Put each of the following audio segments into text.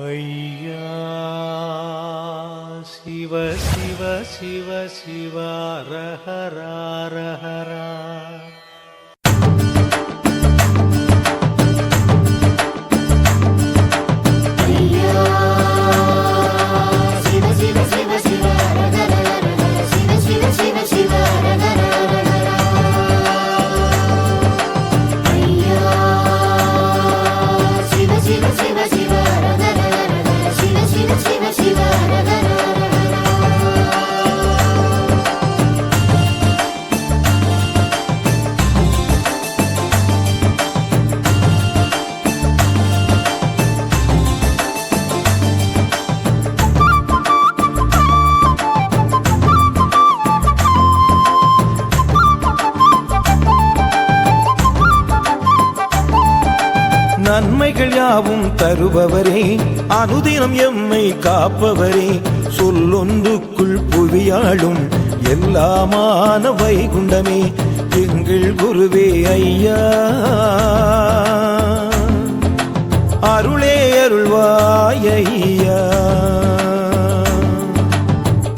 ஐயா சிவ சிவ சிவ சிவ ரஹரா ரஹரா. நன்மைகள் யாவும் தருபவரே, அனுதினம் எம்மை காப்பவரே, சொல்லொன்றுக்குள் புவியாளும் எல்லாமான வைகுண்டமே எங்கள் குருவே ஐயா. அருளே அருள்வாய் ஐயா.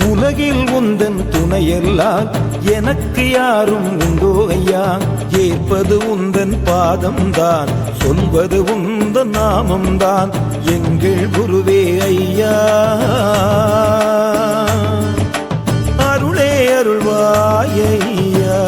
உலகில் உந்தன் துணையெல்லாம் எனக்கு யாரும் உண்டோ ஐயா. ஏற்பது உந்தன் பாதம்தான், சொல்வது உந்தன் நாமம்தான் எங்கள் குருவே ஐயா. அருளே அருள்வாய் ஐயா.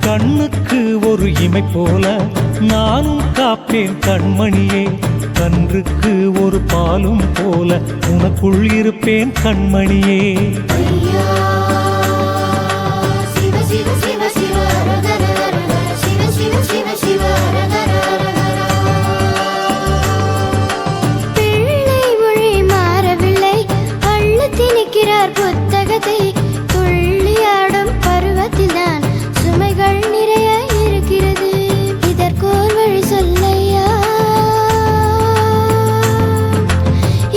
கண்ணுக்கு ஒரு இமை போல நானும் காப்பேன் கண்மணியே. கன்றுக்கு ஒரு பாலும் போல உனக்குள் இருப்பேன் கண்மணியே. பிள்ளை மொழி மாறவில்லை, அள்ளு திணிக்கிறார் புத்தகத்தை. துள்ளியாடும் பருவத்தில் தான் சுமைகள் நிறைய இருக்கிறது. இதற்கோர் வழி சொல்லையா,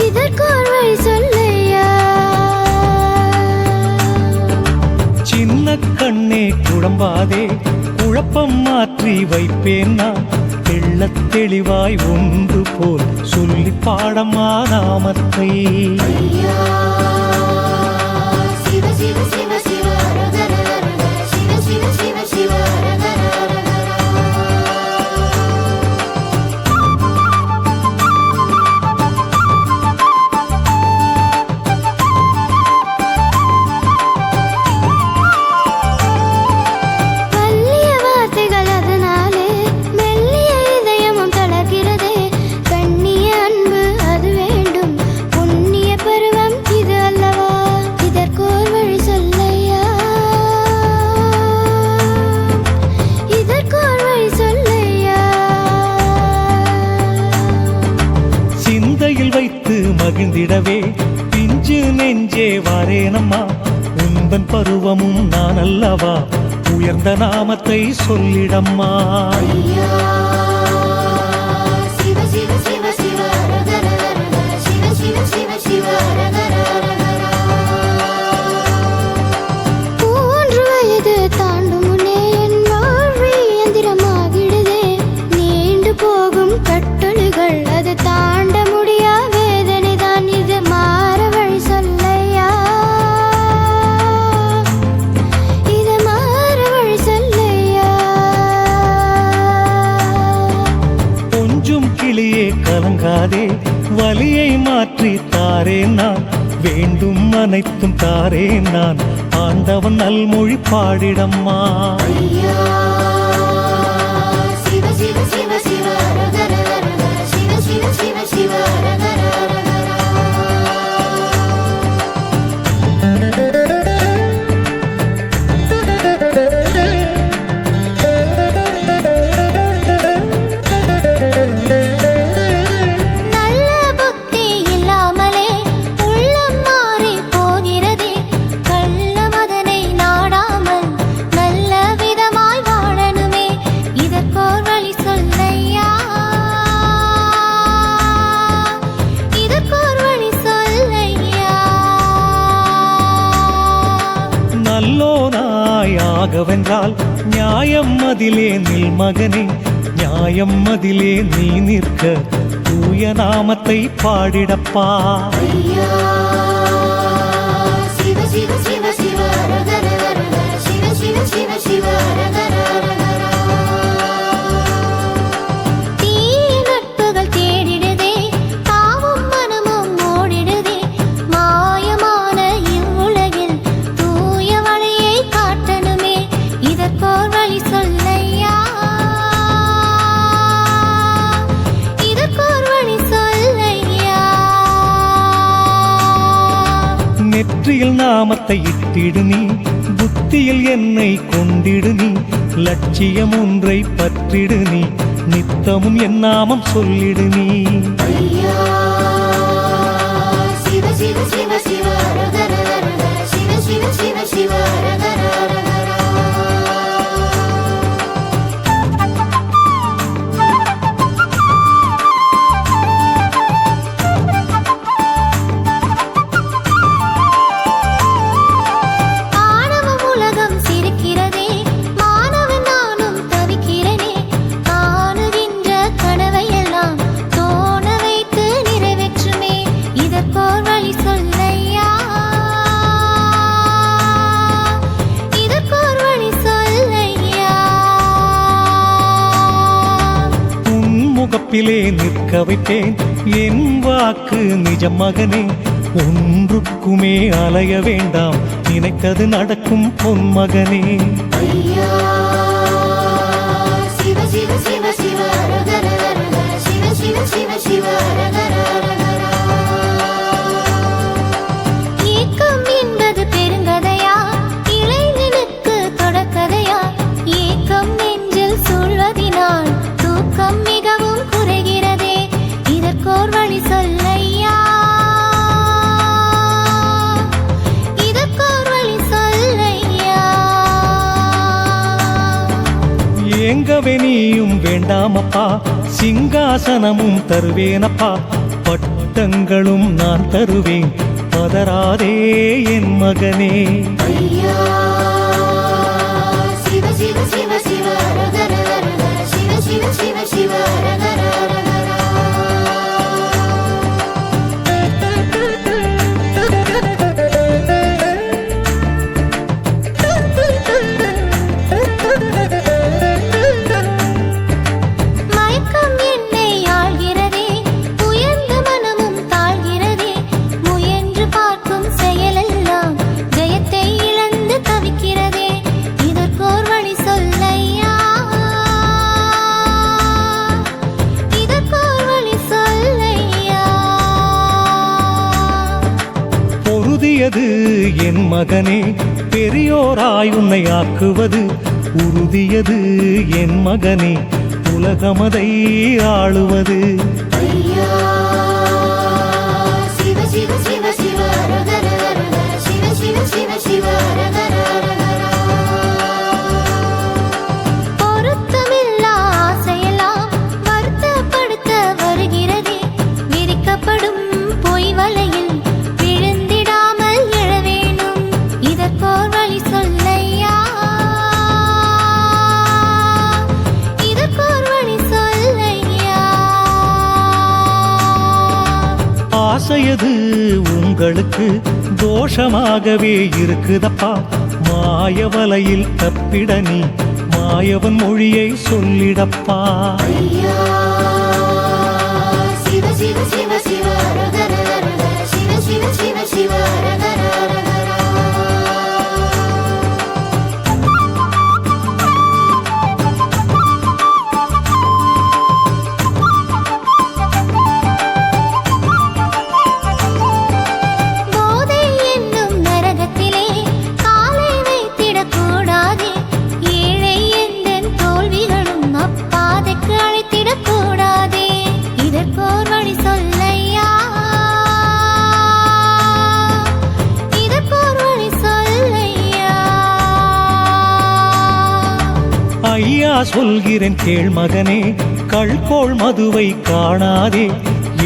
இதற்கோர் வழி சொல்லையா. சின்ன கண்ணே குழம்பாதே, குழப்பம் மாற்றி வைப்பேன் நான். தெள்ளத் தெளிவாய் ஒன்று போல் சொல்லி பாடமா நாமத்தை. வைத்து மகிழ்ந்திடவே பிஞ்சு நெஞ்சே வாரேனம்மா. உந்தன் பருவமும் நான் அல்லவா, உயர்ந்த நாமத்தை சொல்லிடம்மா. மூன்று வயது தாண்டும் முன்னே என் வாழ்வு இயந்திரமாகிடுதே. நீண்டு போகும் கட்டளைகள் அது தாண்ட முடியா வேதனை தான். இது மாற வழி சொல்லையா, இது மாற வழி சொல்லையா. கொஞ்சம் கிளியே கலங்காதே, வலியை மாற்றி தாரேன் நான். வேண்டும் அனைத்தும் தாரேன் நான், ஆண்டவன் நல்மொழி பாடிடம்மா. சிவ சிவ சிவ சிவ ரகர ரகர சிவ சிவ சிவ சிவ ரகர ரகர. ராகவென்றால் நியாயம் அதிலே நில் மகனே, நியாயம் அதிலே நீ நிற்க தூய நாமத்தை பாடிடப்பா. ஐயா சிவ சிவ சிவ சிவ ஹரஹர ஹரஹர சிவ சிவ சிவ சிவ ஹரஹர ஹரஹர. தீய நட்புகள் தேடிடுதே, தாவும் மனமும் ஓடிடுதே, மாயமான இவ்வுலகில் தூய வழியை காட்டணுமே, இதற்கோர் வழி சொல்லையா, இதற்கோர் வழி சொல்லையா. நெற்றியில் நாமத்தை இட்டிடு நீ, புத்தியில் என்னை கொண்டிடு நீ, லட்சியம் ஒன்றை பற்றிடு நீ, நித்தமும் என் நாமம் சொல்லிடு நீ. ஐயா சிவ சிவ சிவ சிவ ஹரஹர ஹரஹர சிவ சிவ சிவ சிவ ஹரஹர ஹரஹர. ஆணவம் உலகம் சிரிக்கிறதே, மாணவன் நானும் தவிக்கிறேனே, காணுகின்ற கனவையெல்லாம் தோண வைத்து நிறைவேற்றுமே, இதற்கோர் வழி சொல்லையா, இதற்கோர் வழி சொல்லையா. உன் முகப்பிலே நிற்க வைப்பேன் என் வாக்கு நிஜம் மகனே, ஒன்றுக்குமே அலைய வேண்டாம் நினைத்தது நடக்கும் பொன் மகனே. ஐயா சிவ சிவ சிவ சிவ ஹரஹர ஹரஹர சிவ சிவ சிவ சிவ ஹரஹர ஹரஹர. ஏக்கம் என்பது பெருங்கதையா, இளைஞனுக்கு தொடக்கதையா, ஏக்கம் நெஞ்சில் சூழ்வதினால் தூக்கம் மிகவும் குறைகிறதே, இதற்கோர் வழி சொல்லையா, இதற்கோர் வழி சொல்லையா. ஏங்கவே நீயும் வேண்டாமப்பா, சிங்காசனமும் தருவேனப்பா, பட்டங்களும் நான் தருவேன் பதறாதே என் மகனே. ஐயா சிவ சிவ சிவ சிவ ஹரஹர ஹரஹர சிவ சிவ சிவ சிவ ஹரஹர ஹரஹர. மயக்கம் என்னை ஆள்கிறதே, உயர்ந்த மனமும் தாழ்கிறதே, முயன்று பார்க்கும் செயலெல்லாம் ஜெயத்தை இழந்து தவிக்கிறதே, இதற்கோர் வழி சொல்லையா, இதற்கோர் வழி சொல்லையா. பொருதியது என் மகனே, பெரியோராய் உன்னை ஆக்குவது, உறுதியது என் மகனே, உலகமதை ஆளுவது. ஐயா சிவ சிவ சிவ சிவ ஹரஹர ஹரஹர சிவ சிவ சிவ சிவ ஹரஹர ஹரஹர. பொருத்தமில்லா ஆசையெல்லாம் வருத்தப்படுத்த வருகிறதே, விரிக்கப்படும் பொய் வலையில் விழுந்திடாமல் எழ வேணும், இதற்கோர் வழி சொல்லையா, இதற்கோர் வழி சொல்லையா. ஆசையது உங்களுக்கு தோஷமாகவே இருக்குதப்பா, மாயவலையில் தப்பிட நீ மாயவன் மொழியை சொல்லிடப்பா. ஐயா சிவ சிவ சிவ சிவ ஹரஹர ஹரஹர சிவ சிவ சிவ சிவ ஹரஹர ஹரஹர. போதை என்னும் நரகத்திலே காலை வைத்திடக்கூடாதே, ஏழை எந்தன் தோல்விகளும் அப்பாதைக்கு அழைத்திடக்கூடாதே, இதற்கோர் வழி சொல்லையா, இதற்கோர் வழி சொல்லையா. ஐயா சொல்கிறேன் கேள் மகனே, கள்கோள் மதுவை காணாதே,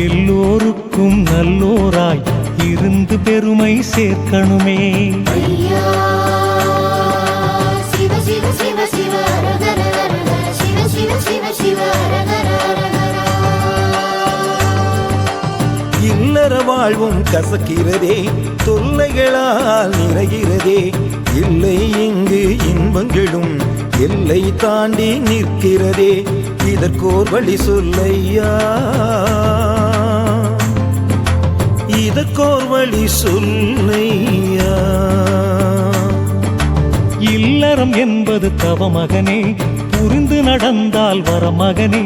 எல்லோருக்கும் நல்லோராய் இருந்து பெருமை சேர்க்கணுமே. ஐயா சிவ இல்லற வாழ்வும் கசக்கிறதே, தொல்லைகளால் நிறைகிறதே. இல்லை இங்கு இன்பங்களும் எல்லை தாண்டி நிற்கிறதே, இதற்கோர் வழி சொல்லையா, இதற்கோர் வழி சொல்லையா. இல்லறம் என்பது தவமகனே, புரிந்து நடந்தால் வரமகனே.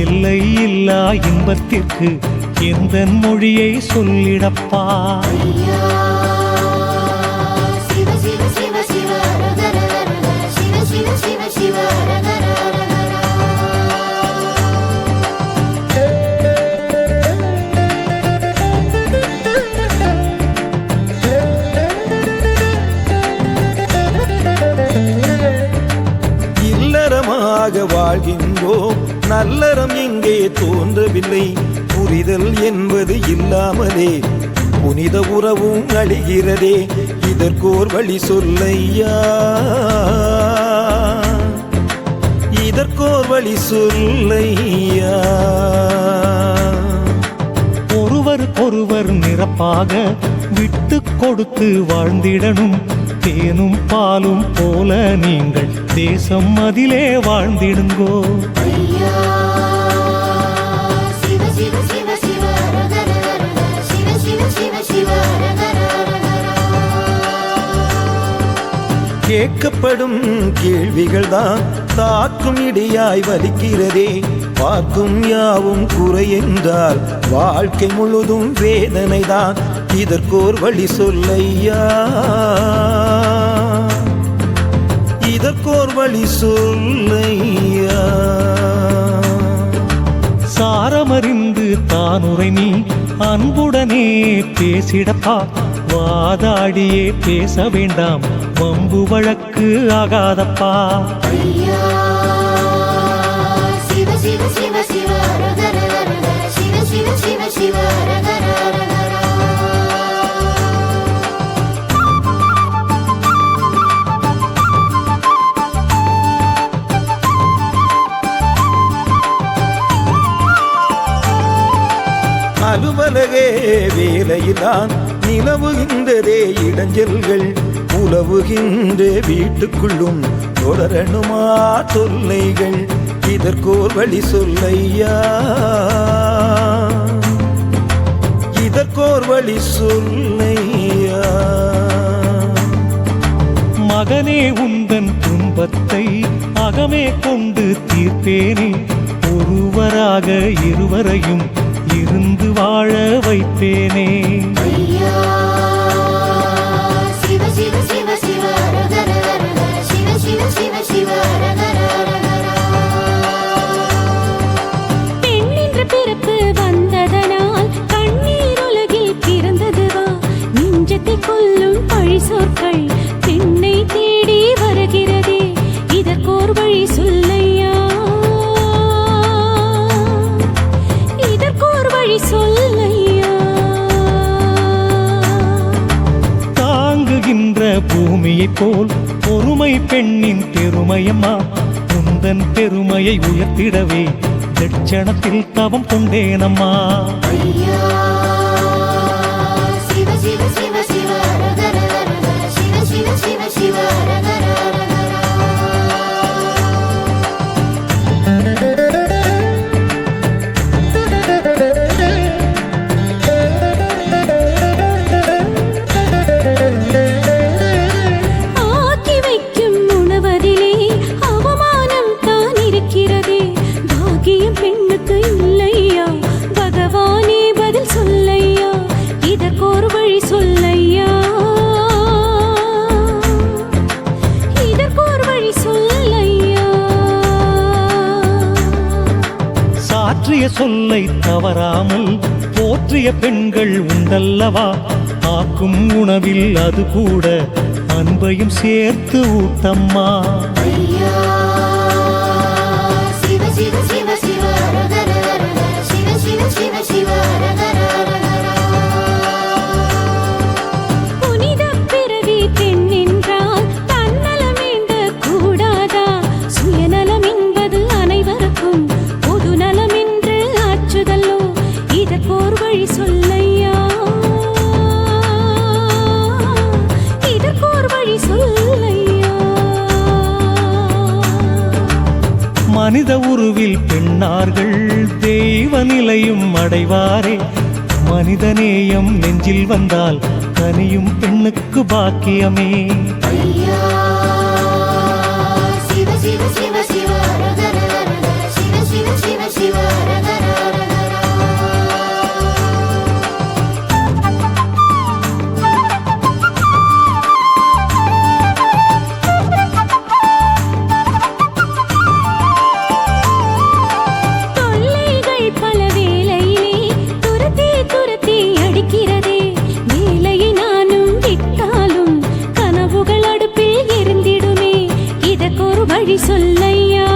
எல்லை இல்லா இன்பத்திற்கு எந்த மொழியை சொல்லிடப்பா. ஐயா சிவ சிவ சிவ சிவ அரகர அரகர சிவ சிவ சிவ சிவ அரகர அரகர. இல்லறமாக வாழ்கின்றோம், நல்லறம் எங்கே தோன்றவில்லை. புரிதல் என்பது இல்லாமலே புனித உறவும் அழிகிறதே, இதற்கோர் வழி சொல்லையா, இதற்கோர் வழி சொல்லையா. ஒருவருக்கொருவர் நிரப்பாக விட்டு கொடுத்து வாழ்ந்திடணும். தேனும் பாலும் போல நீங்கள் தேசம் அதிலே வாழ்ந்திடுங்கோ. ஐயா சிவ சிவ சிவ சிவ அரகர அரகர சிவ சிவ சிவ சிவ அரகர அரகர. கேட்கப்படும் கேள்விகள் தான் தாக்கும் இடியாய் வலிக்கிறதே, பார்க்கும் யாவும் குறை என்றால் வாழ்க்கை முழுதும் வேதனைதான், இதற்கோர் வழி சொல்லையா, இதற்கோர் வழி சொல்லையா. சாரமறிந்து தானுரை நீ அன்புடனே பேசிடப்பா. வாதாடியே பேச வேண்டாம், வம்பு வழக்கு ஆகாதப்பா. ஐயா சிவ சிவ சிவ சிவ அரகர அரகர சிவ சிவ சிவ சிவ அரகர அரகர. அலுவலகே வேலையில்தான் நிலவுகின்றதே இடைஞ்சல்கள், உலவுகின்ற வீட்டுக்குள்ளும் தொடரணுமா தொல்லைகள், இதற்கோர் வழி சொல்லையா, இதற்கோர் வழி சொல்லையா. மகனே உந்தன் துன்பத்தை அகமே கொண்டு தீர்ப்பேனே. ஒருவராக இருவரையும் இருந்து வாழ வைப்பேனே. ஐயா சிவ சிவ சிவ சிவ அரகர அரகர சிவ சிவ சிவ சிவ அரகர அரகர. பெண் என்ற பிறப்பு வந்ததனால் கண்ணீர் உலகில் பிறந்ததுவா. நெஞ்சத்தை கொல்லும் பழி சொற்கள் பெண்ணை தேடி வருகிறதே, இதற்கோர் வழி சொல்லையா, இதற்கோர் வழி சொல்லையா. தாங்குகின்ற பூமியைப் போல் பொறுமை பெண்ணின் பெருமையம்மா. உந்தன் பெருமையை உயர்த்திடவே தட்சணத்தில் தவம் கொண்டேனம்மா. ஐயா சிவ சிவ சிவ சிவ அரகர அரகர சிவ சிவ சிவ சிவ அரகர அரகர. ஆக்கி வைக்கும் உணவதிலே அவமானம் தான் இருக்கிறதே, பாக்கியம் பெண்ணுக்கு இல்லையா, பகவானே பதில் சொல்லையா, இதற்கோர் வழி சொல்லையா, இதற்கோர் வழி சொல்லையா. சாற்றிய சொல்லை தவறாமல் போற்றிய பெண்கள் உண்டல்லவா. ஆக்கும் உணவில் அது கூட அன்பையும் சேர்த்து ஊட்டம்மா. ஐயா சிவ சிவ சிவ சிவ அரகர அரகர சிவ சிவ சிவ சிவ அரகர அரகர. புனித பிறவி பெண் என்றால் தன்னலம் வேண்ட கூடாதா, சுயநலம் என்பது அனைவருக்கும் பொது நலம் என்று ஆற்றுதல்லோ, இதற்கோர் வழி சொல்லையா, மனித உருவில் பெண்ணார்கள் தெய்வ நிலையும் அடைவாரே மனிதநேயம் நெஞ்சில் வந்தால் கனியும் பெண்ணுக்கு பாக்கியமே ஐயா சிவ சிவ சிவ சிவ அரகர அரகர சிவ சிவ சிவ சிவ அரகர அரகர தொல்லைகள் பல வேளையிலே துரத்தி துரத்தி அடிக்கிறதே வேலையை நானும் விட்டாலும் கனவுகள் அடுப்பில் எரிந்திடுமே இதற்கொரு வழி சொல்லையா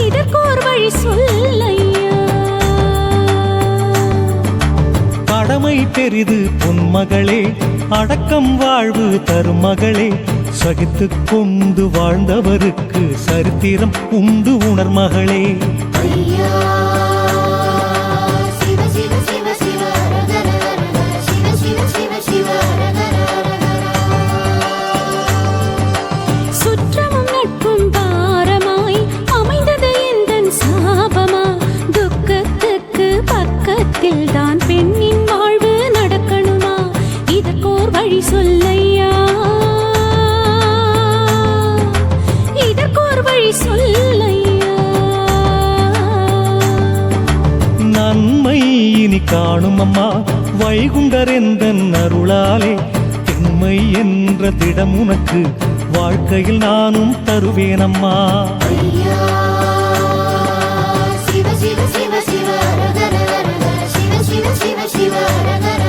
இதற்கொரு வழி சொல்லையா கடமை பெரிது பொன்மகளே அடக்கம் வாழ்வு தரும் மகளே சகித்துக் கொண்டு வாழ்ந்தவருக்கு சரித்திரம் உண்டு உணர் மகளே ஐயா சிவ சிவ சிவ சிவ அரகர அரகர சிவ சிவ சிவ சிவ அரகர அரகர சுற்றமும் நட்பும் பாரமாய் அமைந்தது எந்தன் சாபமா துக்கத்துக்கு பக்கத்தில் தான் பெண்ணின் வாழ்வு நடக்கணுமா இதற்கோர் வழி சொல்லையா இதற்கோர் வழி சொல்லையா நன்மை இனி காணும் அம்மா வைகுண்டர் எந்தன் அருளாலே திண்மை என்ற திடம் உனக்கு வாழ்க்கையில் நானும் தருவேனம்மா ஐயா சிவ சிவ சிவ சிவ அரகர அரகர சிவ சிவ சிவ சிவ அரகர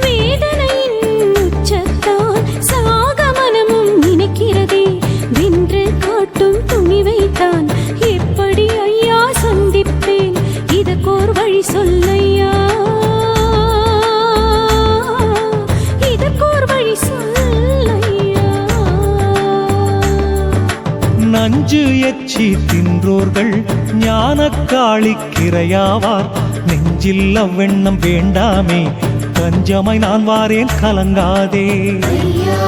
வேதனையின் உச்சத்தால் சாக மனமும் நினைக்கிறதே வென்று காட்டும் துணிவைத்தான் எப்படி ஐயா சந்திப்பேன் இதற்கோர் வழி சொல்லையா இதற்கோர் வழி சொல்லையா நஞ்சு எச்சி தின்றோர்கள் ஞானக்காளிக்கிரையாவார் நெஞ்சில் அவ்வெண்ணம் வேண்டாமே கஞ்சமாய் நான் வாரேன் கலங்காதே ஐயா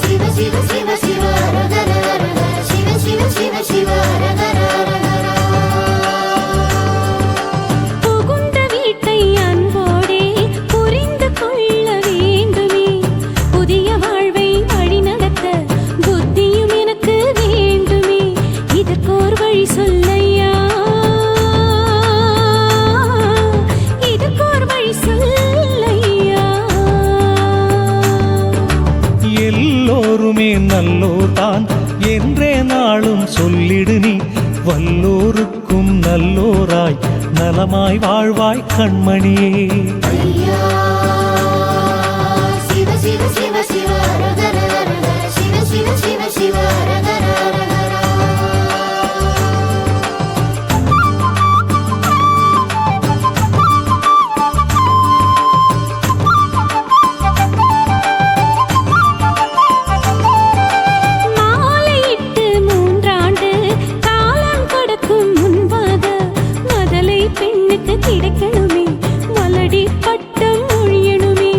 சிவ சிவ சிவ சிவ அரகர அரகர சிவ சிவ சிவ சிவ அரகர அரகர புகுந்த வீட்டை அன்போடே புரிந்து கொள்ள வேண்டுமே புதிய வாழ்வை வழிநடத்த புத்தியும் எனக்கு வேண்டுமே இதற்கோர் வழி சொல்லையா இதற்கோர் வழி சொல்லையா எல்லோருமே நல்லோர்தான் என்றே நாளும் சொல்லிடு நீ வல்லோருக்கும் நல்லோராய் நலமாய் வாழ்வாய் கண்மணியே ஐயா சிவ சிவ சிவ சிவ அரகர அரகர சிவ சிவ சிவ சிவ அரகர அரகர மாலையிட்டு 3 ஆண்டு காலம் கடக்கும் முன்பாக மதலை பெண்ணுக்கு கிடைக்கணுமே வலடி பட்டம் ஒழியணுமே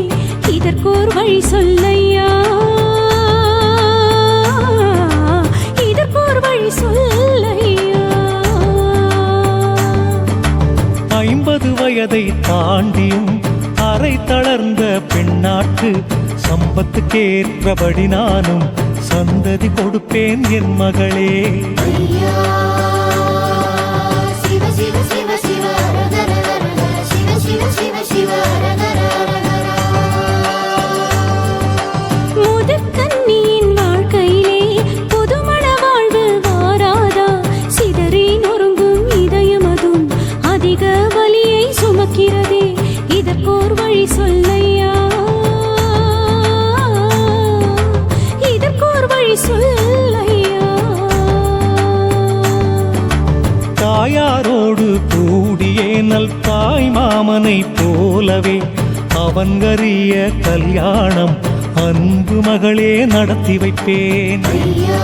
இதற்கோர் வழி சொல்லையா இதற்கோர் வழி சொல்லையா 50 வயதை தாண்டியும் அரை தளர்ந்த பெண்ணாட்டு சம்பத்துக்கேற்றபடி நானும் சந்ததி கொடுப்பேன் என் மகளே ஐயா சிவ சிவ சிவ சிவ அரகர அரகர சிவ சிவ சிவ சிவ அரகர அரகர முதுக்கன்னியின் வாழ்க்கையிலே புதுமண வாழ்வு வாராதா சிதறி நொறுங்கும் இதயமதும் அதிக வலியை சுமக்கிறதே இதற்கோர் வழி சொல்லையா இதற்கோர் வழி சொல்லையா தாயாரோடு கூடியே நல் தாய் மாமனை போலவே அவன்கரிய கல்யாணம் அன்பு மகளே நடத்தி வைப்பேன் ஐயா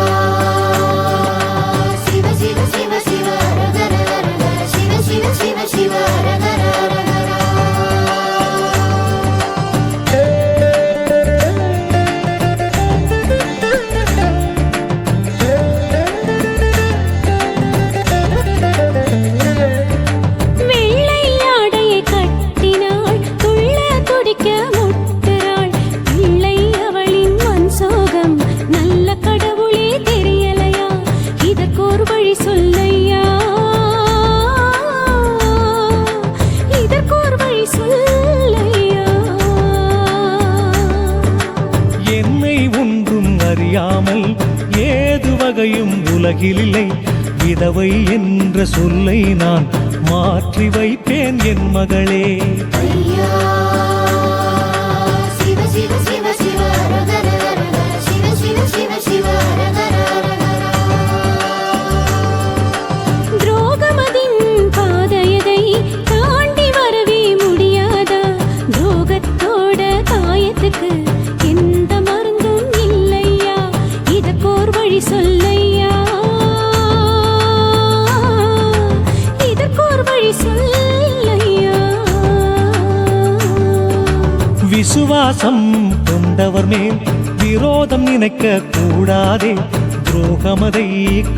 உலகிலில்லை விதவை என்ற சொல்லை நான் மாற்றி வைப்பேன் என் மகளே. ஐயா சிவ சிவ சிவ சிவ அரகர அரகர சிவ சிவ சிவ சிவ அரகர அரகர. துரோகமதின் பாதையதை தாண்டி வரவே முடியாதா? துரோகத்தோட காயத்துக்கு எந்த மருந்தும் இல்லையா? இதற்கோர் வழி சொல்லையா, இதற்கோர் வழி சொல்லையா. விசுவாசம் கொண்டவர் மேல் விரோதம் நினைக்க கூடாதே. துரோகமதை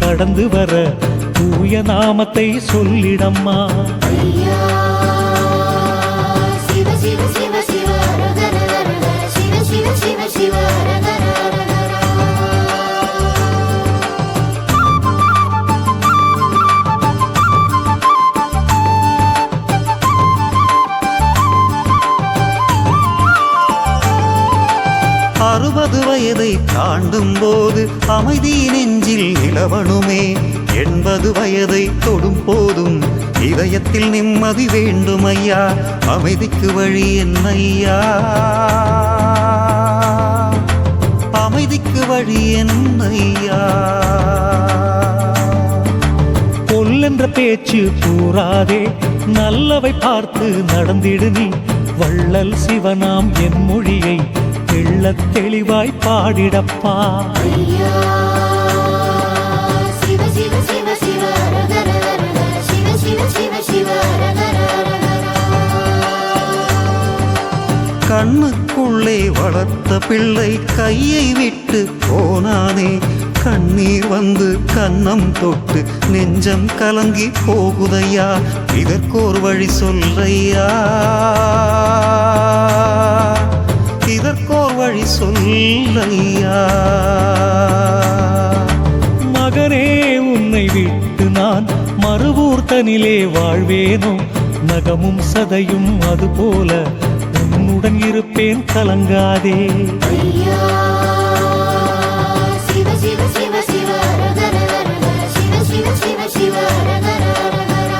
கடந்து வர தூய நாமத்தை சொல்லிடம்மா. ஐயா சிவ சிவ சிவ சிவ அரகர அரகர சிவ சிவ சிவ சிவ அரகர அரகர. அறுபது வயதை தாண்டும் போது அமைதி நெஞ்சில் நிலவணுமே. 80 வயதை தொடும் போதும் இதயத்தில் நிம்மதி வேண்டும் ஐயா. அமைதிக்கு வழி என்னையா, அமைதிக்கு வழி என்னையா. கொல்லென்ற பேச்சு கூறாதே, நல்லவை பார்த்து நடந்திடு நீ. வள்ளல் சிவனாம் என் மொழியை தெள்ளத் தெளிவாய் பாடிடப்பா. ஐயா சிவ சிவ சிவ சிவ அரகர அரகர சிவ சிவ சிவ சிவ அரகர அரகர. கண்ணுக்குள்ளே வளர்த்த பிள்ளை கையை விட்டு போனானே. கண்ணீர் வந்து கன்னம் தொட்டு நெஞ்சம் கலங்கி போகுதையா. இதற்கோர் வழி சொல்லையா, இதற்கோர் வழி சொல்லையா. மகனே உன்னை விட்டு நான் மறுவூர்த்தனிலே வாழ்வேனோ. நகமும் சதையும் அதுபோல உன்னுடன் இருப்பேன், கலங்காதே. ஐயா சிவ சிவ சிவ சிவ அரகர அரகர சிவ சிவ சிவ சிவ அரகர அரகர.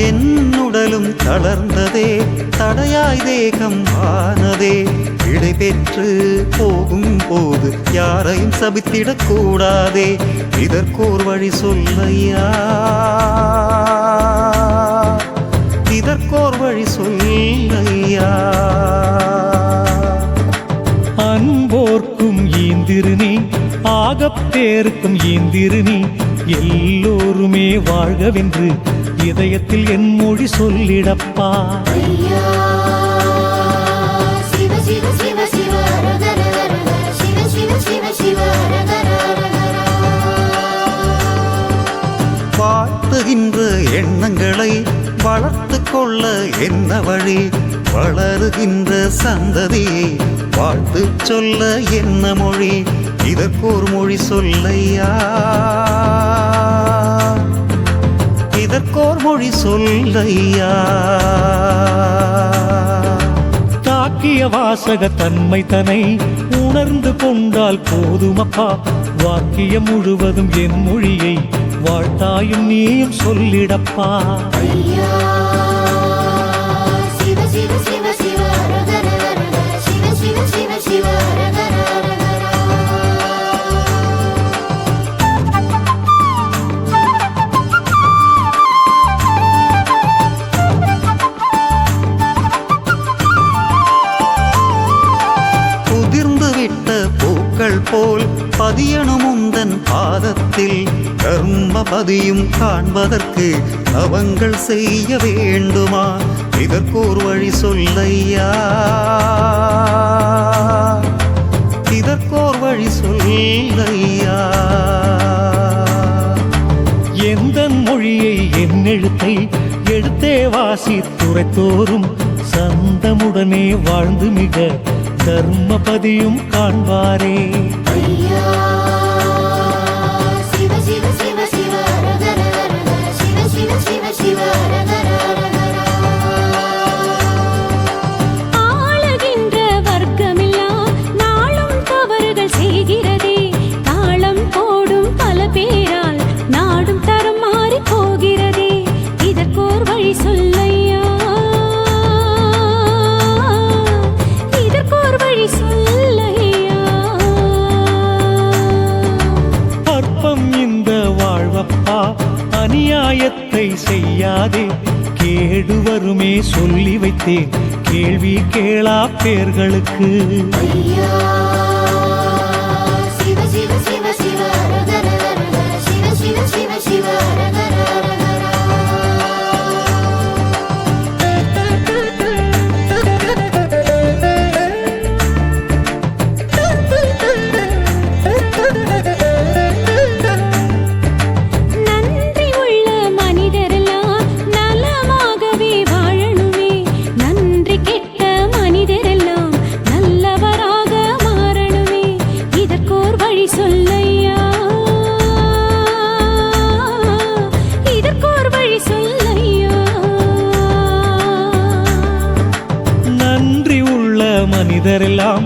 என்னுடலும் தளர்ந்ததே, தடையாய் தேகம் ஆனதே. விடை பெற்று போகும் போது யாரையும் சபித்திடக் கூடாதே. இதற்கோர் வழி சொல்லையா, இதற்கோர் வழி சொல்லையா. அன்போர்க்கும் ஈந்திரு நீ, ஆகப்பேருக்கும் ஈந்திரு நீ. எல்லோருமே வாழ்கவென்று இதயத்தில் என் மொழி சொல்லிடப்பா. ஐயா சிவ சிவ சிவ சிவ அரகர அரகர சிவ சிவ சிவ சிவ அரகர அரகர. வாழ்த்துகின்ற எண்ணங்களை வளர்த்து கொள்ள என்ன வழி? வளருகின்ற சந்ததியை வாழ்த்து சொல்ல என்ன மொழி? இதற்கோர் மொழி சொல்லையா, இதற்கோர் மொழி சொல்லையா. தாக்கிய வாசக தன்மை தன்னை உணர்ந்து கொண்டால் போதுமப்பா. வாக்கியம் முழுவதும் என் மொழியை வாழ்த்தாயும் நீயும் சொல்லிடப்பா. ஐயா சிவ சிவ சிவ சிவ அரகர அரகர சிவ சிவ சிவ சிவ அரகர அரகர. உதிர்ந்து விட்ட பூக்கள் போல் பதியணும் உந்தன் பாதத்தில். கர்ம பதியும் காண்பதற்கு அவங்கள் செய்ய வேண்டுமா? இதற்கோர் வழி சொல்லையா, இதற்கோர் வழி சொல்லையா. எந்த மொழியை என் எழுத்தை எடுத்தே வாசித்துரைத்தோறும் சந்தமுடனே வாழ்ந்து மிக தர்மபதியும் காண்பாரே. ஐயா சிவ சிவ சிவ சிவ அரகர அரகர சிவ சிவ அரகர அரகர. ஆளுகின்ற வர்க்கமெல்லாம் நாளும் தவறுகள் செய்கிறதே. தாளம் போடும் பல பேரால் நாடும் தரம் மாறி போகிறதே. இதற்கோர் வழி சொல்லையா, இதற்கோர் வழி சொல்லையா. அற்பம் இந்த வாழ்வப்பா, அநியாயத்தை செய்யாதே. கேடு வருமே சொல்லி வைத்தேன், கேள்வி கேளா பேர்களுக்கு. ஐயா சிவ சிவ சிவ சிவ அரகர அரகர. சிவ சிவ சிவ சிவ அரகர அரகர. நன்றி உள்ள மனிதரெல்லாம் நலமாகவே வாழணுமே. நன்றி கெட்ட மனிதரெல்லாம் நல்லவராக மாறணுமே. இதற்கோர் வழி சொல்லையா, இதற்கோர் வழி சொல்லையா. நன்றி உள்ள மனிதரெல்லாம்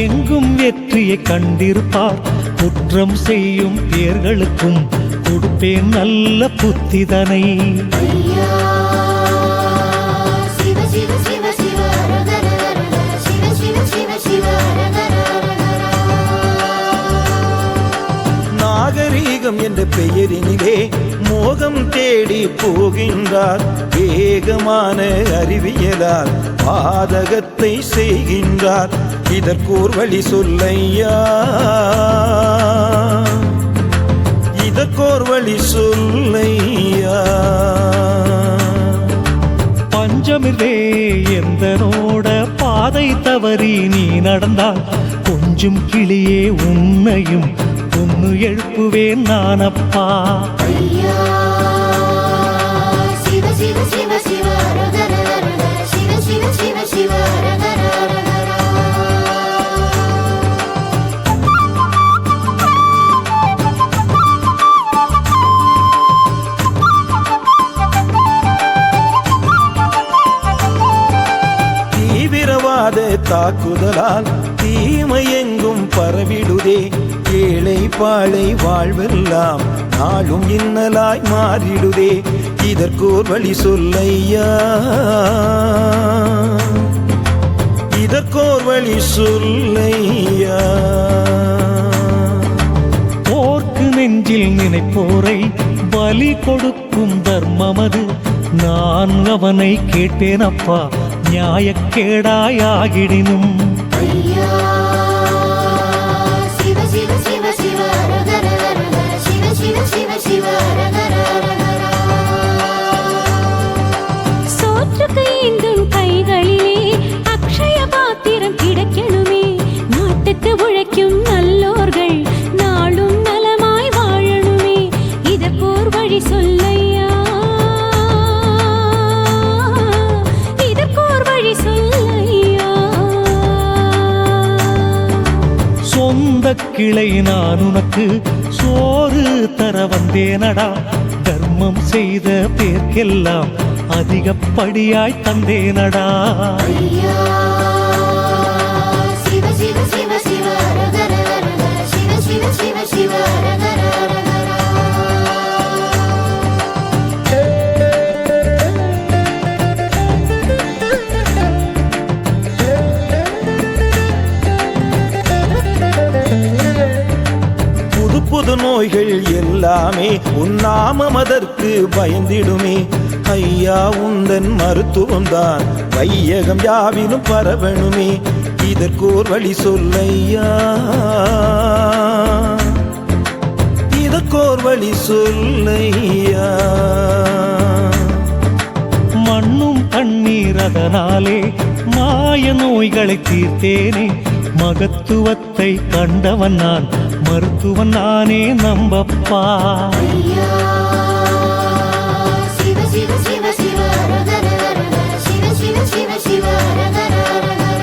எங்கும் வெற்றியை கண்டிருப்பார். குற்றம் செய்யும் பேர்களுக்கும் கொடுப்பேன் நல்ல புத்திதனை. ஐயா சிவ சிவ சிவ சிவ அரகர அரகர. சிவ சிவ சிவ சிவ அரகர அரகர. நாகரீகம் என்ற பெயரினிலே மோகம் தேடி போகின்றார். வேகமான அறிவியலால் பாதகத்தை செய்கின்றார். இதற்கோர் வழி சொல்லையா, இதற்கோர் வழி சொல்லையா. பஞ்சமில்லே எந்தனோட பாதை தவறி நீ நடந்தால் கொஞ்சம் கிளியே உன்னையும் பொண்ணு எழுப்புவேன் நானப்பா. ஐயா சிவ சிவ சிவ சிவ அரகர அரகர. சிவ சிவ சிவ சிவ அரகர அரகர. தீவிரவாத தாக்குதலால் தீமை எங்கும் பரவிடுதே. ஏழை பாழை வாழ்வெல்லாம் நாளும் இன்னலாய் மாறிடுதே. இதற்கோர் வழி சொல்லையா, இதற்கோர் வழி சொல்லையா. போர்க்கு நெஞ்சில் நினைப்போரை பலி கொடுக்கும் தர்மமது. நான் அவனை கேட்டேனப்பா, நியாயக்கேடாயாகிடினும். ஐயா சிவ சிவ சிவ சிவ அரகர அரகர. சிவ சிவ சிவ சிவ அரகர அரகர. சோற்றுக்கு ஏந்தும் கைகளிலே அக்ஷய பாத்திரம் கிடைக்கணுமே. நாட்டுக்கு உழைக்கும் நல்லோர்கள் நாளும் நலமாய் வாழணுமே. இதற்கோர் வழி சொல்லையா, இதற்கோர் வழி சொல்லையா. சொந்த கிளை நான் உனக்கு சோறு தர வந்தேனடா. தர்மம் செய்த பேர்க்கெல்லாம் அதிகப்படியாய் தந்தேனடா. ஐயா சிவ சிவ சிவ சிவ அரகர அரகர. சிவ சிவ சிவ சிவ அரகர அரகர. புது புது நோய்கள் எல்லாமே உன் நாமம் அதற்கு பயந்திடுமே. ஐயா உந்தன் மருத்துவம்தான் வையகம் யாவிலும் பரவணுமே. இதற்கோர் வழி சொல்லையா, இதற்கோர் வழி சொல்லையா. மண்ணும் தண்ணீர் அதனாலே மாய நோய்களை தீர்த்தேனே. மகத்துவத்தை கண்டவன் நான், மருத்துவன் நானே நம்பப்பா. ஐயா சிவ சிவ சிவ சிவ அரகர அரகர. சிவ சிவ சிவ சிவ அரகர அரகர.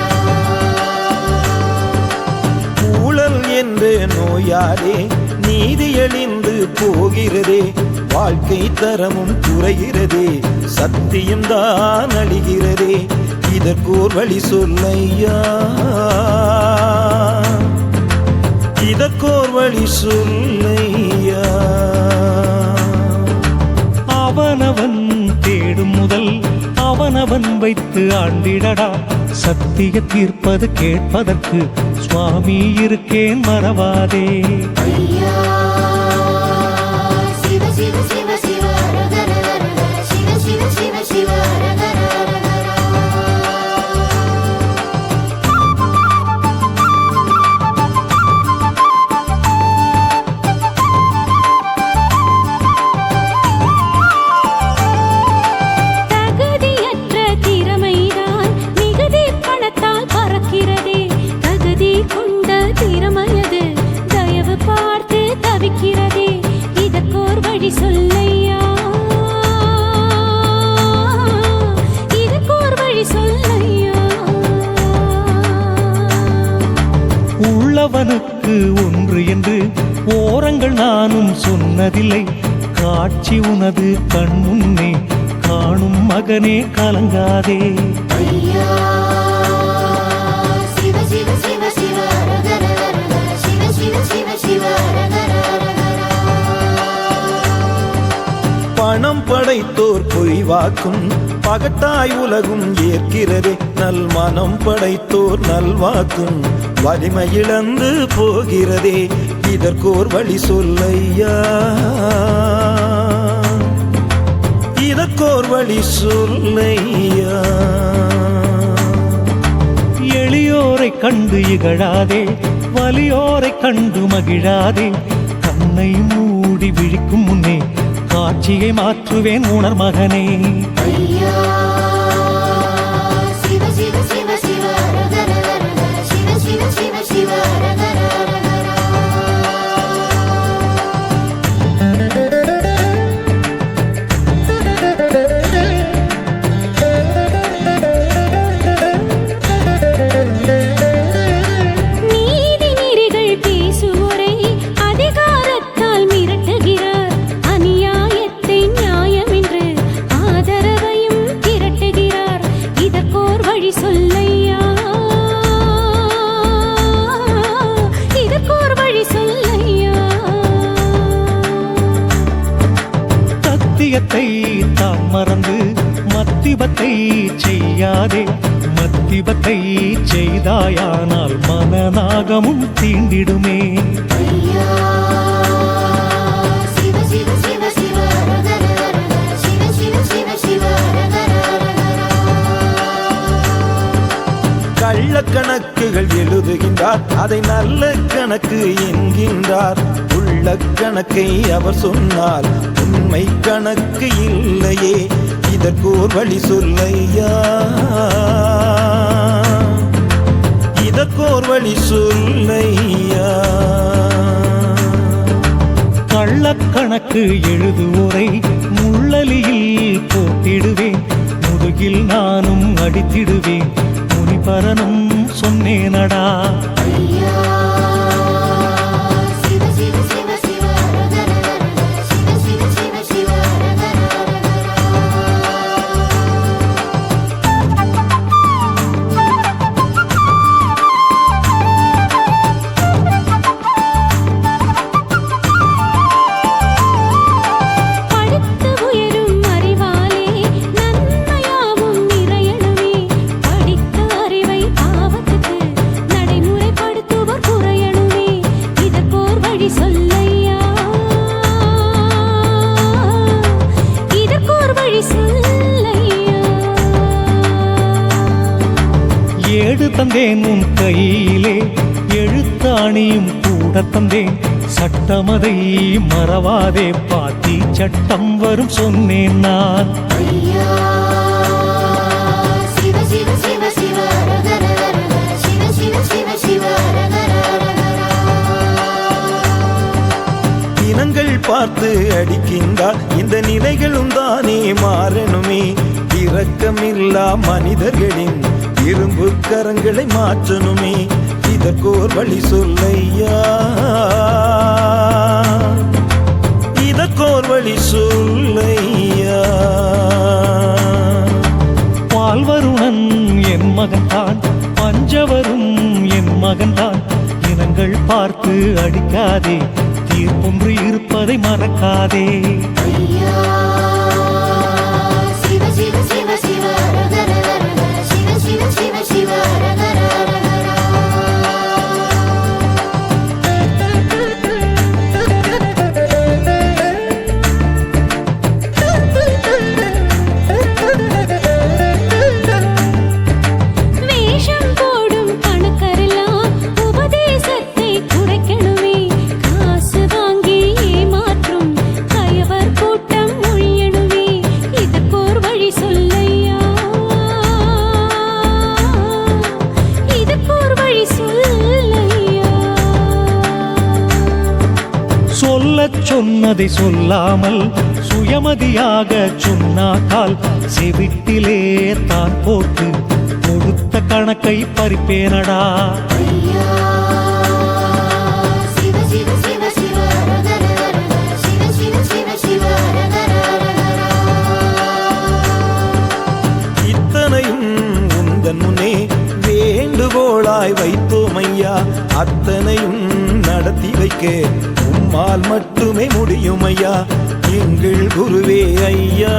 ஊழல் என்ற நோயாலே நீதியழிந்து போகிறதே. வாழ்க்கை தரமும் குறைகிறதே, சத்தியம்தான் அழிகிறதே, இதற்கோர் வழி சொல்லையா, இதற்கோர் வழி சொல்லையா. அவனவன் தேடும் முதல் அவனவன் வைத்து ஆண்டிடடா, சத்திய தீர்ப்பது கேட்பதற்கு சுவாமி இருக்கேன் மறவாதே. ஐயா சிவ சிவ சிவ சிவ அரகர அரகர சிவ சிவ சிவ சிவ அரகர அரகர. தகுதியற்ற திறமைதான் மிகுதி பணத்தால் பறக்கிறதே, தகுதி கொண்ட திறமையது தயவு பார்த்து தவிக்கிறதே, இதற்கோர் வழி சொல்லையா, இதற்கோர் வழி சொல்லையா. உள்ளவனுக்கு ஒன்று என்று ஓரங்கள் நானும் சொன்னதில்லை, காட்சி உனது கண் முன்னே காணும் மகனே கலங்காதே. ஐயா சிவ சிவ சிவ சிவ அரகர அரகர சிவ சிவ சிவ சிவ அரகர அரகர. பணம் படைத்தோர் பொய் வாக்கும் பகட்டாய் உலகும் ஏற்கிறதே, நல் மனம் படைத்தோர் நல்வாக்கும் வலிமை இழந்து போகிறதே, இதற்கோர் வழி சொல்லையா, இதற்கோர் வழி சொல்லையா. எளியோரை கண்டு இகழாதே, வலியோரை கண்டு மகிழாதே, கண்ணை மூடி விழிக்கும் முன்னே காட்சியை மாற்றுவேன் உணர் மகனே. ஐயா சிவ சிவ சிவ சிவ அரகர அரகர சிவ சிவ சிவ சிவ அரகர அரகர. நீதி நெறிகள் பேசுவோரை அதிகாரத்தால் மிரட்டுகிறார், அநியாயத்தை நியாயம் என்று ஆதரவையும் திரட்டுகிறார், இதற்கோர் வழி சொல்லையா, இதற்கோர் வழி சொல்லையா. சத்தியத்தை தான் மறந்து மத்திபத்தை செய்யாதே, மத்திபத்தை செய்தாயானால் மனநாகமும் தீண்டிடுமே. ஐயா சிவ சிவ சிவ சிவ அரகர அரகர சிவ சிவ சிவ சிவ அரகர அரகர. கள்ளக்கணக்குகள் எழுதுகின்றார், அதை நல்ல கணக்கு என்கின்றார், உள்ள கணக்கை அவர் சொன்னால் உண்மை கணக்கு இல்லையே, இதற்கோர் வழி சொல்லையா, இதற்கோர் வழி சொல்லையா. கள்ளக்கணக்கு எழுதுவோரை முள்ளலியில் போட்டிடுவேன், முதுகில் நானும் அடித்திடுவேன், முனிபரனும் சொன்னேனடா. ஐயா சிவ சிவ சிவ சிவ அரகர அரகர சிவ சிவ சிவ சிவ அரகர அரகர. படித்து உயரும் அறிவாலே நன்மையாவும் நிறையணுமே, படித்த அறிவை பாவத்துக்கு நடைமுறைப்படுத்துவோர் குறையணுமே, இதற்கோர் வழி சொல்லையா, இதற்கோர் வழி சொல்லையா. ஏடு தந்தேன் உன் கையிலே, எழுத்தாணியும் கூட தந்தேன், சட்டமதை மறவாதே, பாத்தி சட்டம் வரும் சொன்னேன் நான். ஐயா சிவ சிவ சிவ சிவ அரகர அரகர சிவ சிவ சிவ சிவ அரகர அரகர. இனங்கள் பார்த்து அடிக்கின்றார், இந்த நிலைகளும் தானே மாறணுமே, இரக்கமில்லா மனிதர்களின் இரும்பு கரங்களை மாற்றணுமே, இதற்கோர் வழி சொல்லையா, இதற்கு இதுக்கோர் வழி சொல்லையா. பால்வருணன் என் மகன்தான், பஞ்சவரும் என் மகன்தான். இனங்கள் பார்த்து அடிக்காதே, தீர்ப்பொன்று இருப்பதை மறக்காதே. ஐயா சிவ சிவ சிவ சிவ அரகர அரகர சிவ சிவ சிவ சிவ அரகர வேஷம் போடும் கணக்கரெல்லாம் உபதேசத்தை குறைக்கணுமே. காசு வாங்கி ஏமாற்றும் கயவர் கூட்டம் ஒழியணுமே. இதுக்கோர் வழி சொல்லையா, இதுக்கோர் வழி சொல்லையா. சொல்லச் சொன்னதை சொல்லாமல் சுயமதியாக சொன்னாக்கால் செவிட்டிலே தான் போட்டு கொடுத்த கணக்கை பறிப்பேனடா. ஐயா சிவ சிவ சிவ சிவ அரகர அரகர சிவ சிவ சிவ சிவ அரகர அரகர. இத்தனையும் உந்தன் முன்னே வேண்டுகோளாய் வைத்தோம் ஐயா. அத்தனையும் நடத்தி வைக்க உம்மால் மட்டுமே முடியும் ஐயா. எங்கள் குருவே ஐயா.